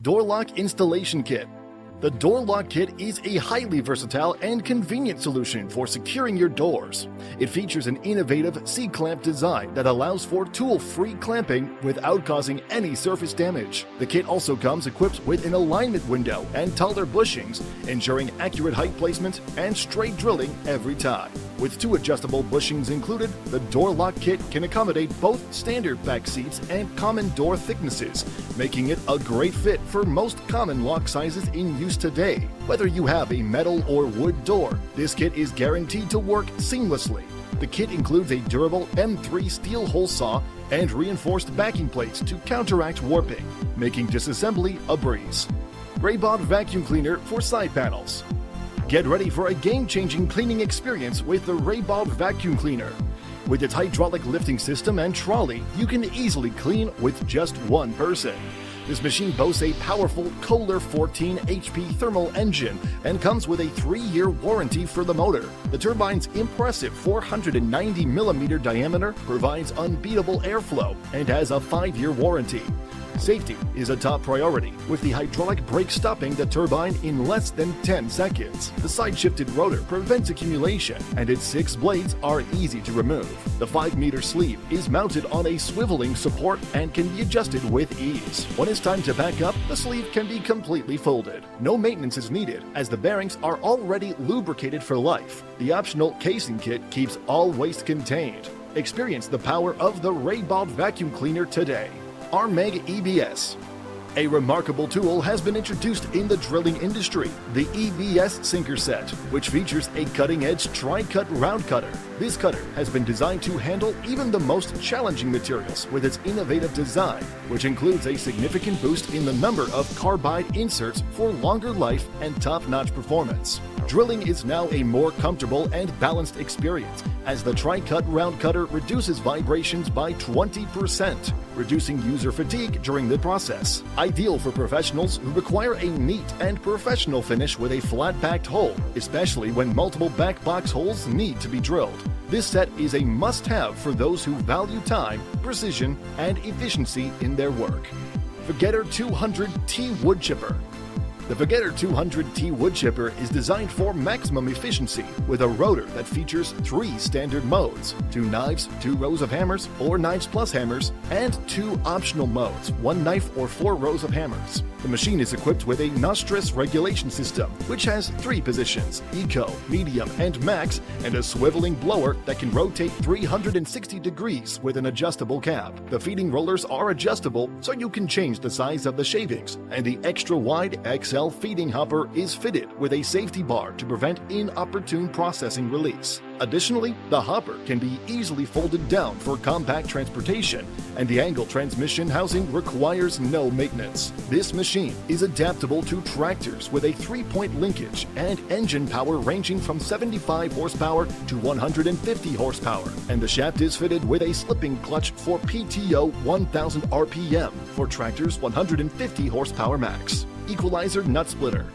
Door Lock Installation Kit. The Door Lock Kit is a highly versatile and convenient solution for securing your doors. It features an innovative C-clamp design that allows for tool-free clamping without causing any surface damage. The kit also comes equipped with an alignment window and taller bushings, ensuring accurate height placement and straight drilling every time. With 2 adjustable bushings included, the Door Lock Kit can accommodate both standard back seats and common door thicknesses, making it a great fit for most common lock sizes in use today. Whether you have a metal or wood door, this kit is guaranteed to work seamlessly. The kit includes a durable M3 steel hole saw and reinforced backing plates to counteract warping, making disassembly a breeze. 𝗟𝗏𝗏 vacuum cleaner for side panels. Get ready for a game-changing cleaning experience with the 𝗟𝗏𝗏 vacuum cleaner. With its hydraulic lifting system and trolley, you can easily clean with just one person. This machine boasts a powerful Kohler 14 HP thermal engine and comes with a 3-year warranty for the motor. The turbine's impressive 490mm diameter provides unbeatable airflow and has a 5-year warranty. Safety is a top priority, with the hydraulic brake stopping the turbine in less than 10 seconds. The side-shifted rotor prevents accumulation, and its 6 blades are easy to remove. The 5-meter sleeve is mounted on a swiveling support and can be adjusted with ease. When it's time to pack up, the sleeve can be completely folded. No maintenance is needed, as the bearings are already lubricated for life. The optional casing kit keeps all waste contained. Experience the power of the 𝗟𝗏𝗏 vacuum cleaner today. 𝗪𝗏𝗡 EBS. A remarkable tool has been introduced in the drilling industry, the EBS sinker set, which features a cutting-edge tri-cut round cutter. This cutter has been designed to handle even the most challenging materials with its innovative design, which includes a significant boost in the number of carbide inserts for longer life and top-notch performance. Drilling is now a more comfortable and balanced experience, as the tri-cut round cutter reduces vibrations by 20%, reducing user fatigue during the process. Ideal for professionals who require a neat and professional finish with a flat-backed hole, especially when multiple back box holes need to be drilled. This set is a must-have for those who value time, precision, and efficiency in their work. 𝗏𝗏𝗏 200T Wood Chipper. The 𝗏𝗏𝗏 200T wood chipper is designed for maximum efficiency with a rotor that features 3 standard modes: 2 knives, 2 rows of hammers or knives plus hammers, and 2 optional modes, 1 knife or 4 rows of hammers. The machine is equipped with a no-stress regulation system, which has 3 positions: Eco, Medium, and Max, and a swiveling blower that can rotate 360 degrees with an adjustable cap. The feeding rollers are adjustable, so you can change the size of the shavings, and the extra-wide XL feeding hopper is fitted with a safety bar to prevent inopportune processing release. Additionally, the hopper can be easily folded down for compact transportation, and the angle transmission housing requires no maintenance. This machine is adaptable to tractors with a 3-point linkage and engine power ranging from 75 horsepower to 150 horsepower, and the shaft is fitted with a slipping clutch for PTO 1000 RPM for tractors 150 horsepower max. Equalizer Nut Splitter.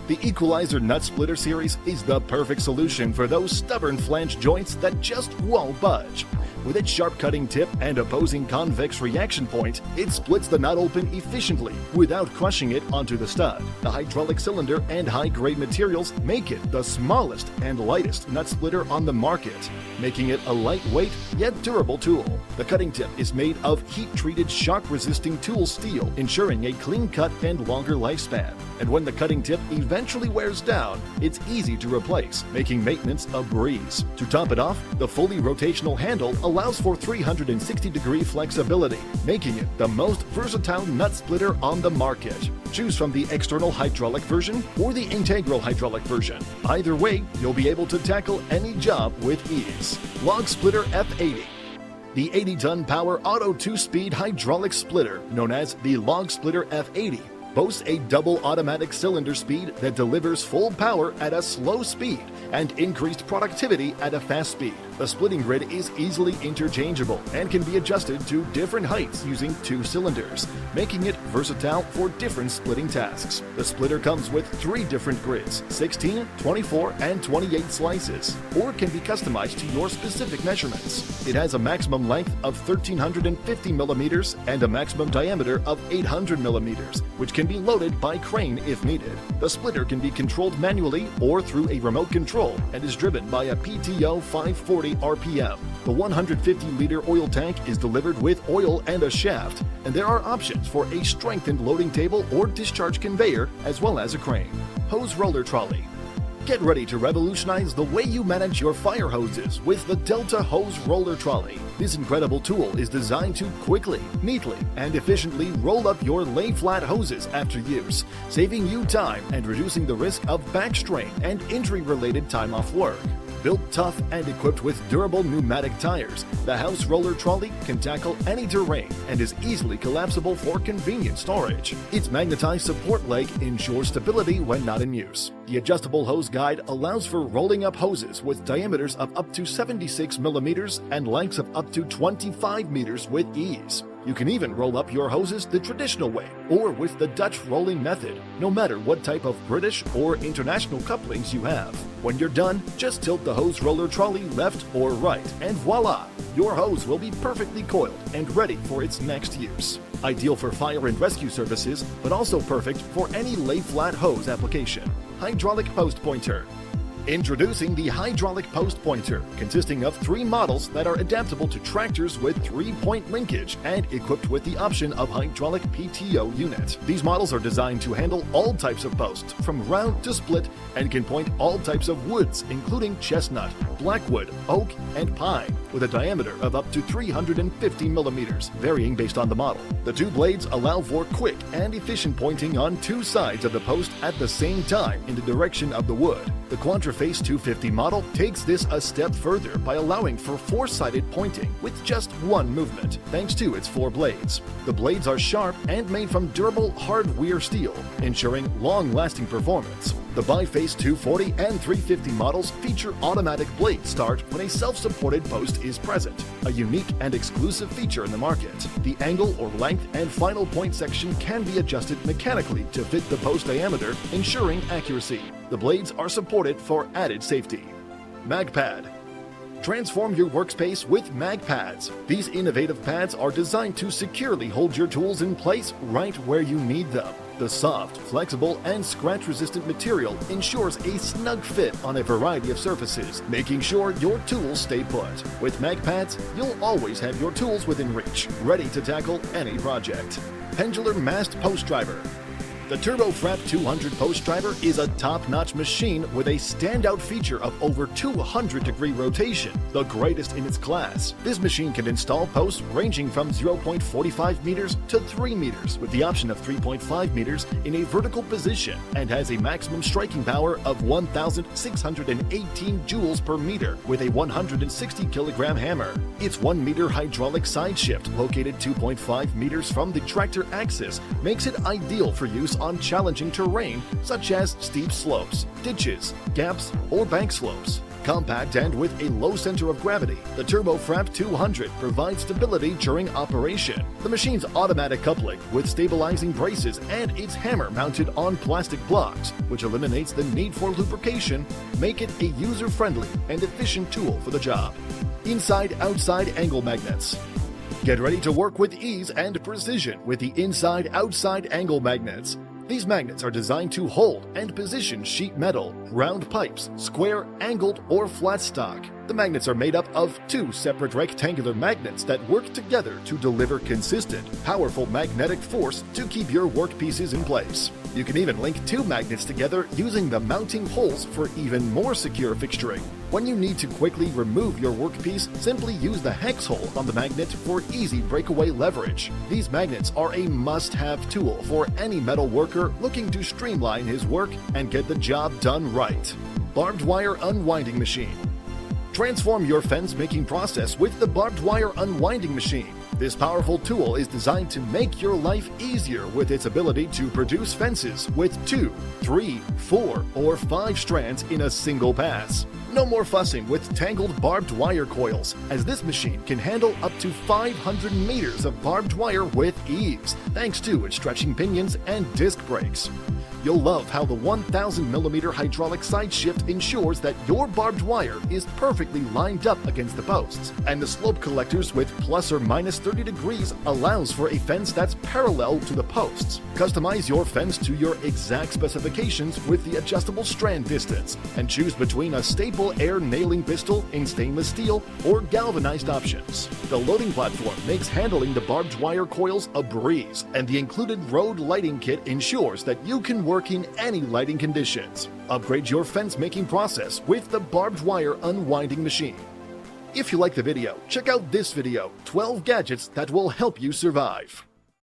The Equalizer Nut Splitter series is the perfect solution for those stubborn flange joints that just won't budge. With its sharp cutting tip and opposing convex reaction point, it splits the nut open efficiently without crushing it onto the stud. The hydraulic cylinder and high-grade materials make it the smallest and lightest nut splitter on the market, making it a lightweight yet durable tool. The cutting tip is made of heat-treated shock-resisting tool steel, ensuring a clean cut and longer lifespan. And when the cutting tip eventually wears down, it's easy to replace, making maintenance a breeze. To top it off, the fully rotational handle allows for 360-degree flexibility, making it the most versatile nut splitter on the market. Choose from the external hydraulic version or the integral hydraulic version. Either way, you'll be able to tackle any job with ease. Log Splitter F80. The 80-ton power auto 2-speed hydraulic splitter, known as the Log Splitter F80, boasts a double automatic cylinder speed that delivers full power at a slow speed and increased productivity at a fast speed. The splitting grid is easily interchangeable and can be adjusted to different heights using 2 cylinders, making it versatile for different splitting tasks. The splitter comes with 3 different grids, 16, 24, and 28 slices, or can be customized to your specific measurements. It has a maximum length of 1350 millimeters and a maximum diameter of 800 millimeters, which can be loaded by crane if needed. The splitter can be controlled manually or through a remote control and is driven by a PTO 540 RPM. The 150-liter oil tank is delivered with oil and a shaft, and there are options for a strengthened loading table or discharge conveyor, as well as a crane. Hose roller trolley. Get ready to revolutionize the way you manage your fire hoses with the Delta Hose Roller Trolley. This incredible tool is designed to quickly, neatly, and efficiently roll up your lay-flat hoses after use, saving you time and reducing the risk of back strain and injury-related time off work. Built tough and equipped with durable pneumatic tires, the House Roller Trolley can tackle any terrain and is easily collapsible for convenient storage. Its magnetized support leg ensures stability when not in use. The adjustable hose guide allows for rolling up hoses with diameters of up to 76 millimeters and lengths of up to 25 meters with ease. You can even roll up your hoses the traditional way or with the Dutch rolling method, no matter what type of British or international couplings you have. When you're done, just tilt the hose roller trolley left or right, and voila! Your hose will be perfectly coiled and ready for its next use. Ideal for fire and rescue services, but also perfect for any lay-flat hose application. Hydraulic post pointer. Introducing the hydraulic post pointer, consisting of 3 models that are adaptable to tractors with 3-point linkage and equipped with the option of hydraulic PTO unit. These models are designed to handle all types of posts, from round to split, and can point all types of woods, including chestnut, blackwood, oak, and pine, with a diameter of up to 350 millimeters, varying based on the model. The 2 blades allow for quick and efficient pointing on 2 sides of the post at the same time in the direction of the wood. The Quantraface 250 model takes this a step further by allowing for 4-sided pointing with just 1 movement, thanks to its 4 blades. The blades are sharp and made from durable hardware steel, ensuring long-lasting performance. The Biface 240 and 350 models feature automatic blade start when a self-supported post is present, a unique and exclusive feature in the market. The angle or length and final point section can be adjusted mechanically to fit the post diameter, ensuring accuracy. The blades are supported for added safety. MagPad. Transform your workspace with mag pads. These innovative pads are designed to securely hold your tools in place right where you need them. The soft, flexible, and scratch-resistant material ensures a snug fit on a variety of surfaces, making sure your tools stay put. With mag pads, you'll always have your tools within reach, ready to tackle any project. Pendular Mast Post Driver. The 𝗘𝗏𝗃 200 post driver is a top-notch machine with a standout feature of over 200-degree rotation, the greatest in its class. This machine can install posts ranging from 0.45 meters to 3 meters, with the option of 3.5 meters in a vertical position, and has a maximum striking power of 1,618 joules per meter with a 160-kilogram hammer. Its 1-meter hydraulic side shift, located 2.5 meters from the tractor axis, makes it ideal for use on challenging terrain such as steep slopes, ditches, gaps, or bank slopes. Compact and with a low center of gravity, the 𝗘𝗏𝗃 200 provides stability during operation. The machine's automatic coupling with stabilizing braces and its hammer mounted on plastic blocks, which eliminates the need for lubrication, make it a user-friendly and efficient tool for the job. Inside-outside angle magnets. Get ready to work with ease and precision with the inside-outside angle magnets. These magnets are designed to hold and position sheet metal, round pipes, square, angled, or flat stock. The magnets are made up of 2 separate rectangular magnets that work together to deliver consistent, powerful magnetic force to keep your workpieces in place. You can even link 2 magnets together using the mounting holes for even more secure fixturing. When you need to quickly remove your workpiece, simply use the hex hole on the magnet for easy breakaway leverage. These magnets are a must-have tool for any metal worker looking to streamline his work and get the job done right. Barbed wire unwinding machine. Transform your fence-making process with the barbed wire unwinding machine. This powerful tool is designed to make your life easier with its ability to produce fences with 2, 3, 4, or 5 strands in a single pass. No more fussing with tangled barbed wire coils, as this machine can handle up to 500 meters of barbed wire with ease, thanks to its stretching pinions and disc brakes. You'll love how the 1000mm hydraulic side shift ensures that your barbed wire is perfectly lined up against the posts, and the slope collectors with plus or minus 30 degrees allows for a fence that's parallel to the posts. Customize your fence to your exact specifications with the adjustable strand distance, and choose between a staple air nailing pistol in stainless steel or galvanized options. The loading platform makes handling the barbed wire coils a breeze, and the included road lighting kit ensures that you can work in any lighting conditions. Upgrade your fence making process with the barbed wire unwinding machine. If you like the video, check out this video, 12 gadgets that will help you survive.